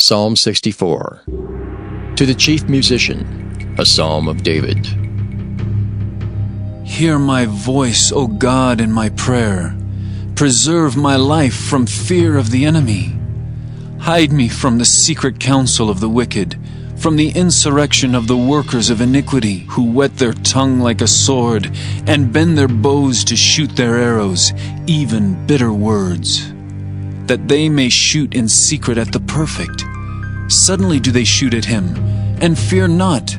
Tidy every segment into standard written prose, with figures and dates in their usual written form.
Psalm 64. To the chief musician, a psalm of David. Hear my voice, O God, in my prayer. Preserve my life from fear of the enemy. Hide me from the secret counsel of the wicked, from the insurrection of the workers of iniquity, who whet their tongue like a sword, and bend their bows to shoot their arrows, even bitter words, that they may shoot in secret at the perfect. Suddenly do they shoot at him, and fear not.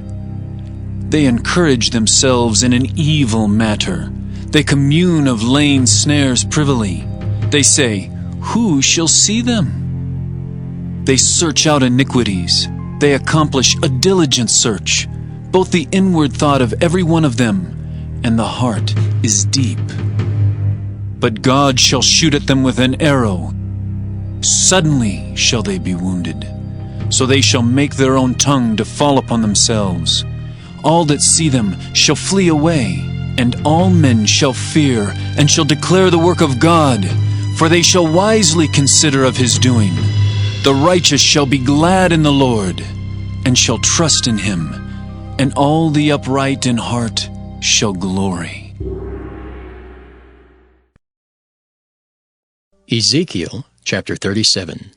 They encourage themselves in an evil matter. They commune of laying snares privily. They say, who shall see them? They search out iniquities. They accomplish a diligent search. Both the inward thought of every one of them and the heart is deep. But God shall shoot at them with an arrow. Suddenly shall they be wounded. So they shall make their own tongue to fall upon themselves. All that see them shall flee away, and all men shall fear, and shall declare the work of God, for they shall wisely consider of his doing. The righteous shall be glad in the Lord, and shall trust in him, and all the upright in heart shall glory. Ezekiel chapter 37.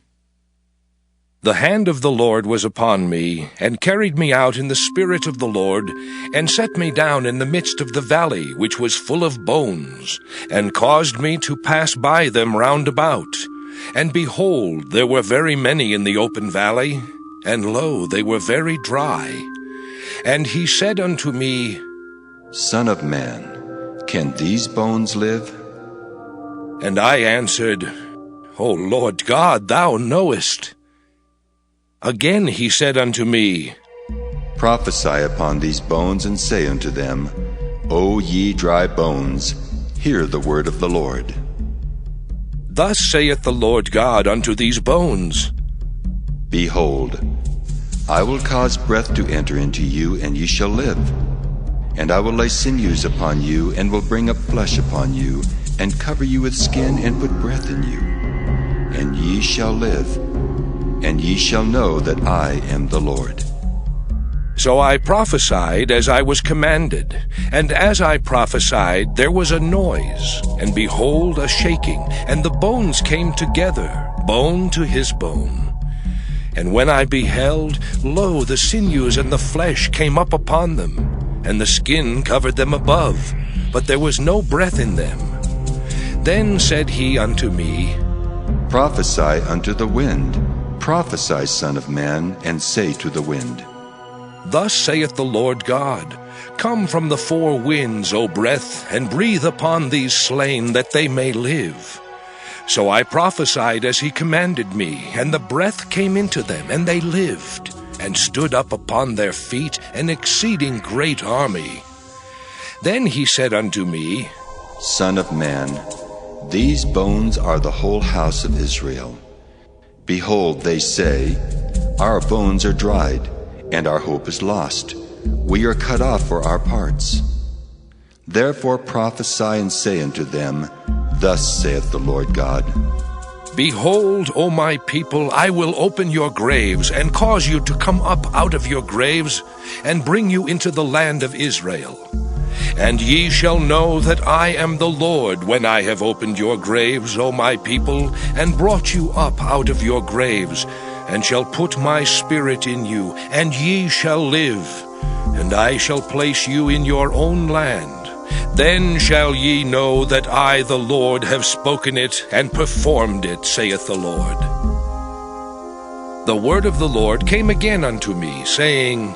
The hand of the Lord was upon me, and carried me out in the spirit of the Lord, and set me down in the midst of the valley, which was full of bones, and caused me to pass by them round about. And behold, there were very many in the open valley, and lo, they were very dry. And he said unto me, Son of man, can these bones live? And I answered, O Lord God, thou knowest. Again he said unto me, Prophesy upon these bones, and say unto them, O ye dry bones, hear the word of the Lord. Thus saith the Lord God unto these bones, Behold, I will cause breath to enter into you, and ye shall live. And I will lay sinews upon you, and will bring up flesh upon you, and cover you with skin, and put breath in you. And ye shall live, and ye shall know that I am the Lord. So I prophesied as I was commanded, and as I prophesied there was a noise, and behold a shaking, and the bones came together, bone to his bone. And when I beheld, lo, the sinews and the flesh came up upon them, and the skin covered them above, but there was no breath in them. Then said he unto me, Prophesy unto the wind. Prophesy, Son of man, and say to the wind, Thus saith the Lord God, Come from the four winds, O breath, and breathe upon these slain, that they may live. So I prophesied as he commanded me, and the breath came into them, and they lived, and stood up upon their feet, an exceeding great army. Then he said unto me, Son of man, these bones are the whole house of Israel. Behold, they say, Our bones are dried, and our hope is lost. We are cut off for our parts. Therefore prophesy and say unto them, Thus saith the Lord God, Behold, O my people, I will open your graves, and cause you to come up out of your graves, and bring you into the land of Israel. And ye shall know that I am the Lord, when I have opened your graves, O my people, and brought you up out of your graves, and shall put my spirit in you, and ye shall live, and I shall place you in your own land. Then shall ye know that I, the Lord, have spoken it, and performed it, saith the Lord. The word of the Lord came again unto me, saying,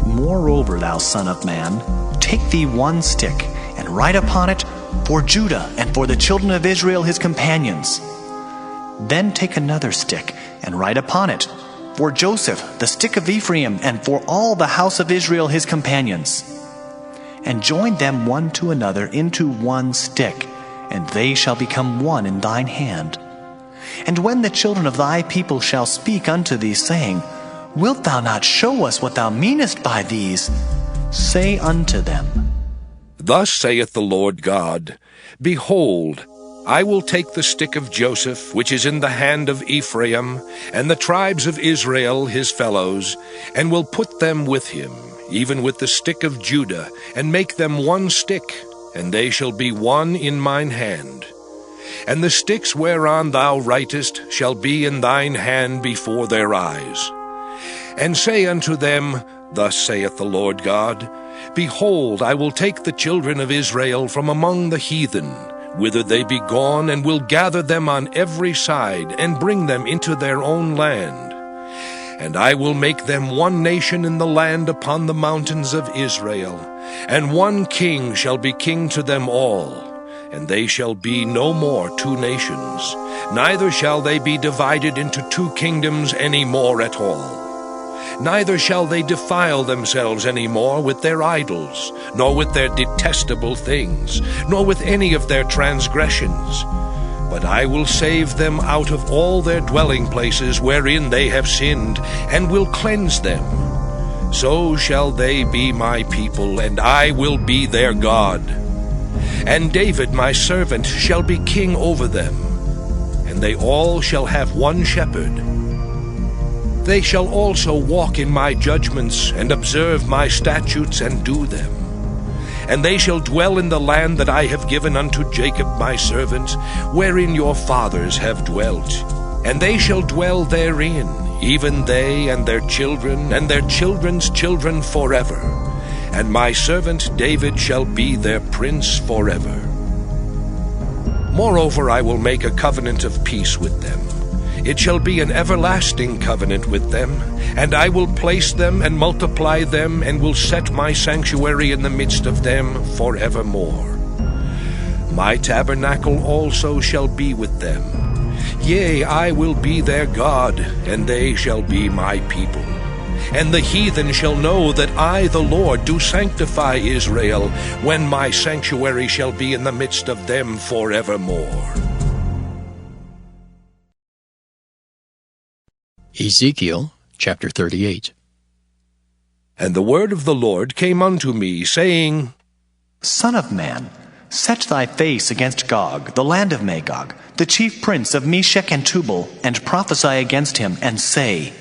Moreover, thou son of man, take thee one stick, and write upon it, For Judah, and for the children of Israel his companions. Then take another stick, and write upon it, For Joseph, the stick of Ephraim, and for all the house of Israel his companions. And join them one to another into one stick, and they shall become one in thine hand. And when the children of thy people shall speak unto thee, saying, Wilt thou not show us what thou meanest by these? Say unto them, Thus saith the Lord God, Behold, I will take the stick of Joseph, which is in the hand of Ephraim, and the tribes of Israel his fellows, and will put them with him, even with the stick of Judah, and make them one stick, and they shall be one in mine hand. And the sticks whereon thou writest shall be in thine hand before their eyes. And say unto them, Thus saith the Lord God, Behold, I will take the children of Israel from among the heathen, whither they be gone, and will gather them on every side, and bring them into their own land. And I will make them one nation in the land upon the mountains of Israel, and one king shall be king to them all. And they shall be no more two nations, neither shall they be divided into two kingdoms any more at all. Neither shall they defile themselves any more with their idols, nor with their detestable things, nor with any of their transgressions. But I will save them out of all their dwelling places wherein they have sinned, and will cleanse them. So shall they be my people, and I will be their God. And David my servant shall be king over them, and they all shall have one shepherd. They shall also walk in my judgments, and observe my statutes, and do them. And they shall dwell in the land that I have given unto Jacob my servant, wherein your fathers have dwelt. And they shall dwell therein, even they and their children, and their children's children forever. And my servant David shall be their prince forever. Moreover, I will make a covenant of peace with them. It shall be an everlasting covenant with them, and I will place them and multiply them, and will set my sanctuary in the midst of them forevermore. My tabernacle also shall be with them. Yea, I will be their God, and they shall be my people. And the heathen shall know that I, the Lord, do sanctify Israel, when my sanctuary shall be in the midst of them forevermore. Ezekiel chapter 38. And the word of the Lord came unto me, saying, Son of man, set thy face against Gog, the land of Magog, the chief prince of Meshech and Tubal, and prophesy against him, and say,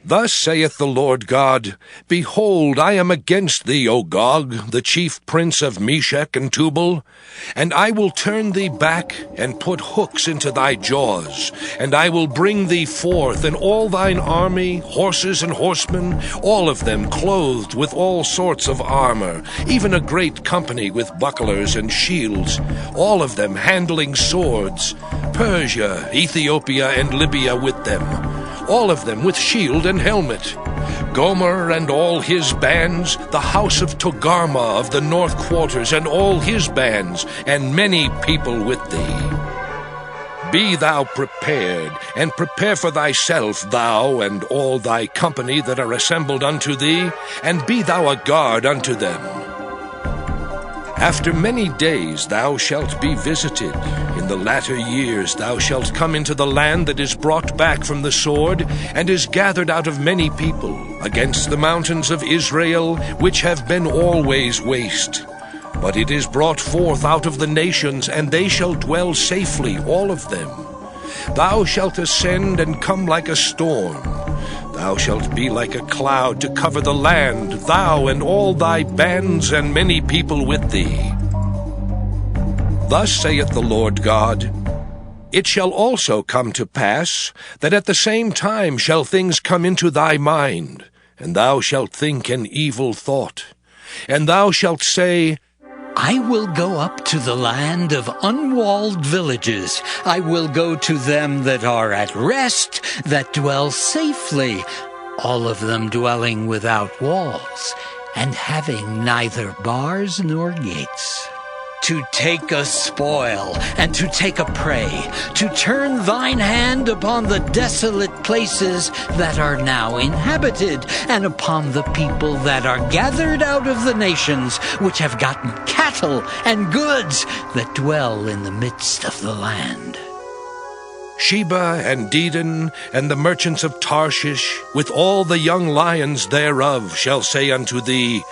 Thus saith the Lord God, Behold, I am against thee, O Gog, the chief prince of Meshech and Tubal, and I will turn thee back, and put hooks into thy jaws, and I will bring thee forth, and all thine army, horses and horsemen, all of them clothed with all sorts of armor, even a great company with bucklers and shields, all of them handling swords, Persia, Ethiopia, and Libya with them, all of them with shield and helmet. Gomer and all his bands, the house of Togarmah of the north quarters and all his bands, and many people with thee. Be thou prepared, and prepare for thyself, thou and all thy company that are assembled unto thee, and be thou a guard unto them. After many days thou shalt be visited. In the latter years thou shalt come into the land that is brought back from the sword, and is gathered out of many people, against the mountains of Israel, which have been always waste. But it is brought forth out of the nations, and they shall dwell safely, all of them. Thou shalt ascend and come like a storm. Thou shalt be like a cloud to cover the land, thou and all thy bands and many people with thee. Thus saith the Lord God, It shall also come to pass, that at the same time shall things come into thy mind, and thou shalt think an evil thought. And thou shalt say, I will go up to the land of unwalled villages. I will go to them that are at rest, that dwell safely, all of them dwelling without walls, and having neither bars nor gates. To take a spoil, and to take a prey, to turn thine hand upon the desolate places that are now inhabited, and upon the people that are gathered out of the nations, which have gotten cattle and goods, that dwell in the midst of the land. Sheba and Dedan, and the merchants of Tarshish, with all the young lions thereof, shall say unto thee,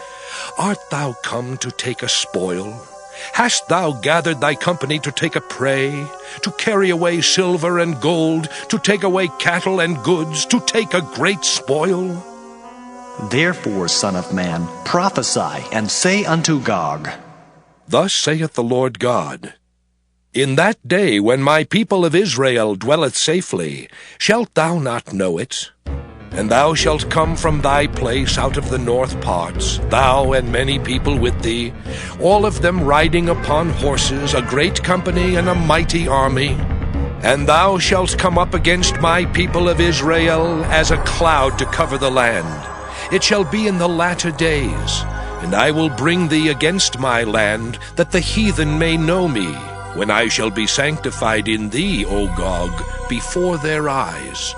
Art thou come to take a spoil? Hast thou gathered thy company to take a prey, to carry away silver and gold, to take away cattle and goods, to take a great spoil? Therefore, Son of man, prophesy, and say unto Gog, Thus saith the Lord God, In that day when my people of Israel dwelleth safely, shalt thou not know it? And thou shalt come from thy place out of the north parts, thou and many people with thee, all of them riding upon horses, a great company and a mighty army. And thou shalt come up against my people of Israel as a cloud to cover the land. It shall be in the latter days, and I will bring thee against my land, that the heathen may know me, when I shall be sanctified in thee, O Gog, before their eyes.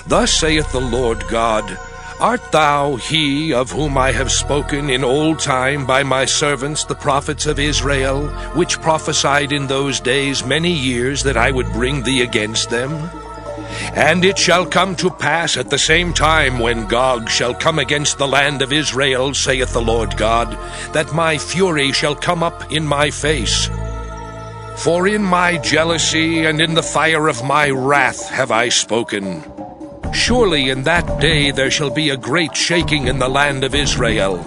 Thus saith the Lord God, Art thou he of whom I have spoken in old time by my servants the prophets of Israel, which prophesied in those days many years that I would bring thee against them? And it shall come to pass at the same time when Gog shall come against the land of Israel, saith the Lord God, that my fury shall come up in my face. For in my jealousy and in the fire of my wrath have I spoken. Surely in that day there shall be a great shaking in the land of Israel,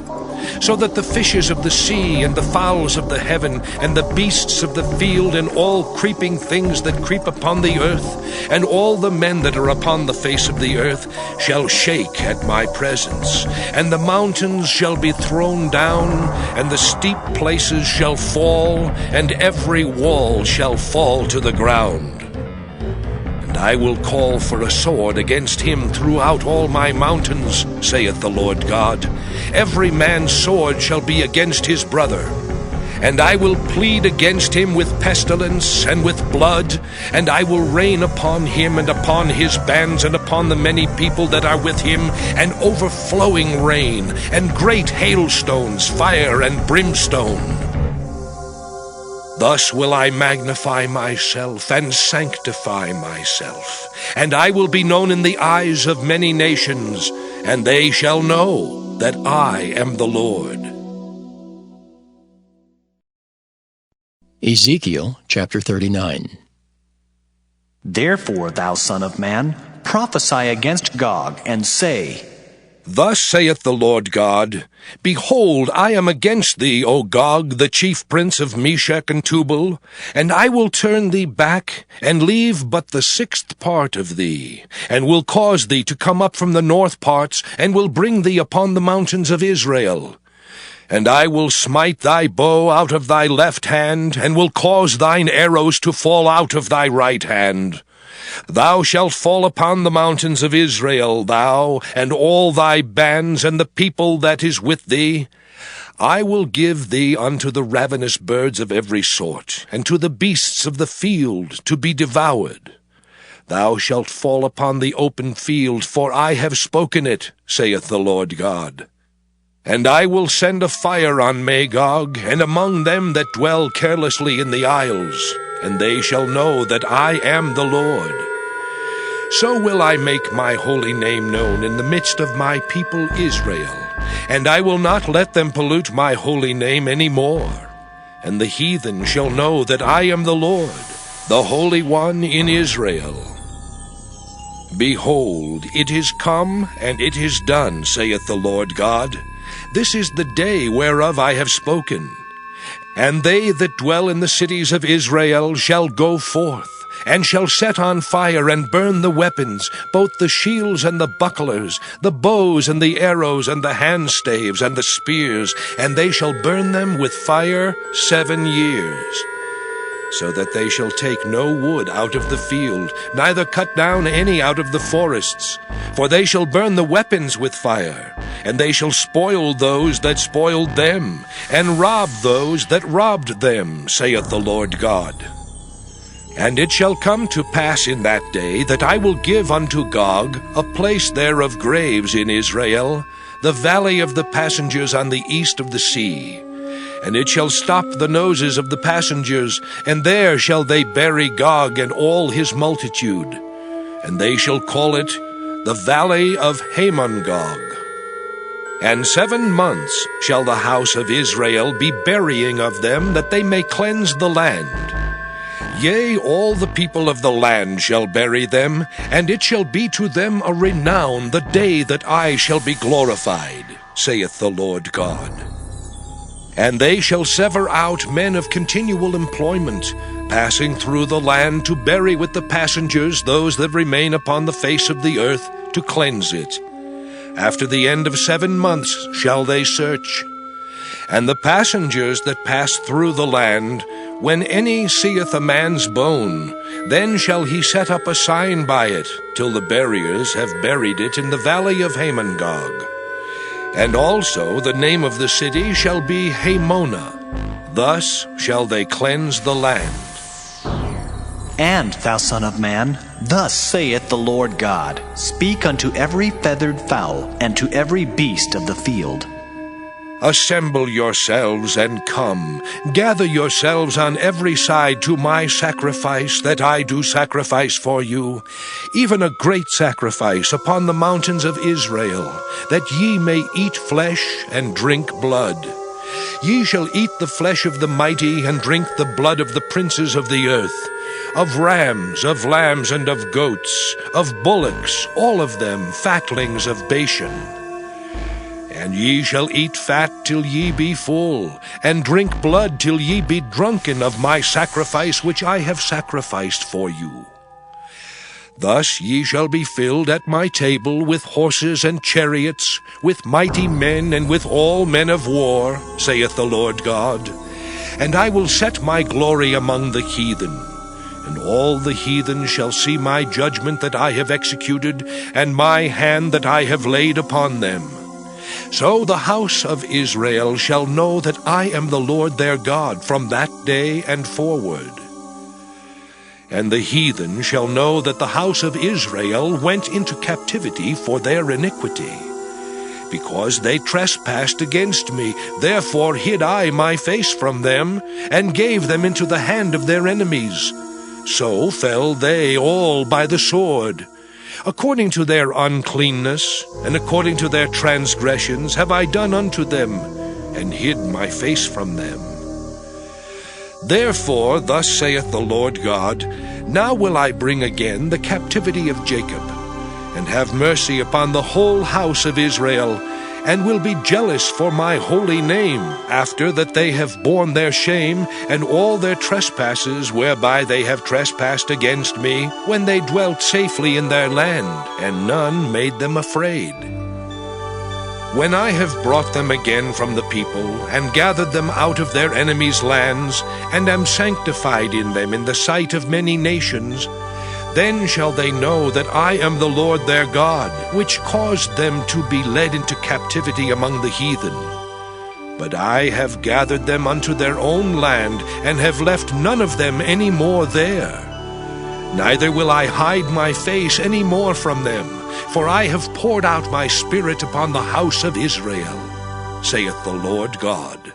so that the fishes of the sea and the fowls of the heaven and the beasts of the field and all creeping things that creep upon the earth and all the men that are upon the face of the earth shall shake at my presence, and the mountains shall be thrown down, and the steep places shall fall, and every wall shall fall to the ground. And I will call for a sword against him throughout all my mountains, saith the Lord God. Every man's sword shall be against his brother. And I will plead against him with pestilence and with blood, and I will rain upon him and upon his bands and upon the many people that are with him an overflowing rain, and great hailstones, fire and brimstone. Thus will I magnify myself and sanctify myself, and I will be known in the eyes of many nations, and they shall know that I am the Lord. Ezekiel chapter 39. Therefore, thou son of man, prophesy against Gog, and say, Thus saith the Lord God, Behold, I am against thee, O Gog, the chief prince of Meshech and Tubal, and I will turn thee back, and leave but the 6th part of thee, and will cause thee to come up from the north parts, and will bring thee upon the mountains of Israel. And I will smite thy bow out of thy left hand, and will cause thine arrows to fall out of thy right hand. Thou shalt fall upon the mountains of Israel, thou, and all thy bands, and the people that is with thee. I will give thee unto the ravenous birds of every sort, and to the beasts of the field to be devoured. Thou shalt fall upon the open field, for I have spoken it, saith the Lord God. And I will send a fire on Magog, and among them that dwell carelessly in the isles, and they shall know that I am the Lord. So will I make my holy name known in the midst of my people Israel, and I will not let them pollute my holy name any more. And the heathen shall know that I am the Lord, the Holy One in Israel. Behold, it is come, and it is done, saith the Lord God. This is the day whereof I have spoken. And they that dwell in the cities of Israel shall go forth, and shall set on fire and burn the weapons, both the shields and the bucklers, the bows and the arrows and the handstaves and the spears, and they shall burn them with fire 7 years. So that they shall take no wood out of the field, neither cut down any out of the forests. For they shall burn the weapons with fire, and they shall spoil those that spoiled them, and rob those that robbed them, saith the Lord God. And it shall come to pass in that day that I will give unto Gog a place there of graves in Israel, the valley of the passengers on the east of the sea. And it shall stop the noses of the passengers, and there shall they bury Gog and all his multitude. And they shall call it the valley of Hamon-Gog. And 7 months shall the house of Israel be burying of them, that they may cleanse the land. Yea, all the people of the land shall bury them, and it shall be to them a renown the day that I shall be glorified, saith the Lord God. And they shall sever out men of continual employment, passing through the land to bury with the passengers those that remain upon the face of the earth, to cleanse it. After the end of 7 months shall they search. And the passengers that pass through the land, when any seeth a man's bone, then shall he set up a sign by it, till the buriers have buried it in the valley of Hamongog. And also the name of the city shall be Hamona. Thus shall they cleanse the land. And, thou son of man, thus saith the Lord God, speak unto every feathered fowl, and to every beast of the field. Assemble yourselves and come, gather yourselves on every side to my sacrifice that I do sacrifice for you, even a great sacrifice upon the mountains of Israel, that ye may eat flesh and drink blood. Ye shall eat the flesh of the mighty, and drink the blood of the princes of the earth, of rams, of lambs, and of goats, of bullocks, all of them fatlings of Bashan. And ye shall eat fat till ye be full, and drink blood till ye be drunken of my sacrifice which I have sacrificed for you. Thus ye shall be filled at my table with horses and chariots, with mighty men and with all men of war, saith the Lord God. And I will set my glory among the heathen. And all the heathen shall see my judgment that I have executed, and my hand that I have laid upon them. So the house of Israel shall know that I am the Lord their God from that day and forward. And the heathen shall know that the house of Israel went into captivity for their iniquity. Because they trespassed against me, therefore hid I my face from them, and gave them into the hand of their enemies. So fell they all by the sword. According to their uncleanness, and according to their transgressions, have I done unto them, and hid my face from them. Therefore, thus saith the Lord God, now will I bring again the captivity of Jacob, and have mercy upon the whole house of Israel, and will be jealous for my holy name, after that they have borne their shame, and all their trespasses whereby they have trespassed against me, when they dwelt safely in their land, and none made them afraid. When I have brought them again from the people, and gathered them out of their enemies' lands, and am sanctified in them in the sight of many nations, then shall they know that I am the Lord their God, which caused them to be led into captivity among the heathen. But I have gathered them unto their own land, and have left none of them any more there. Neither will I hide my face any more from them, for I have poured out my Spirit upon the house of Israel, saith the Lord God.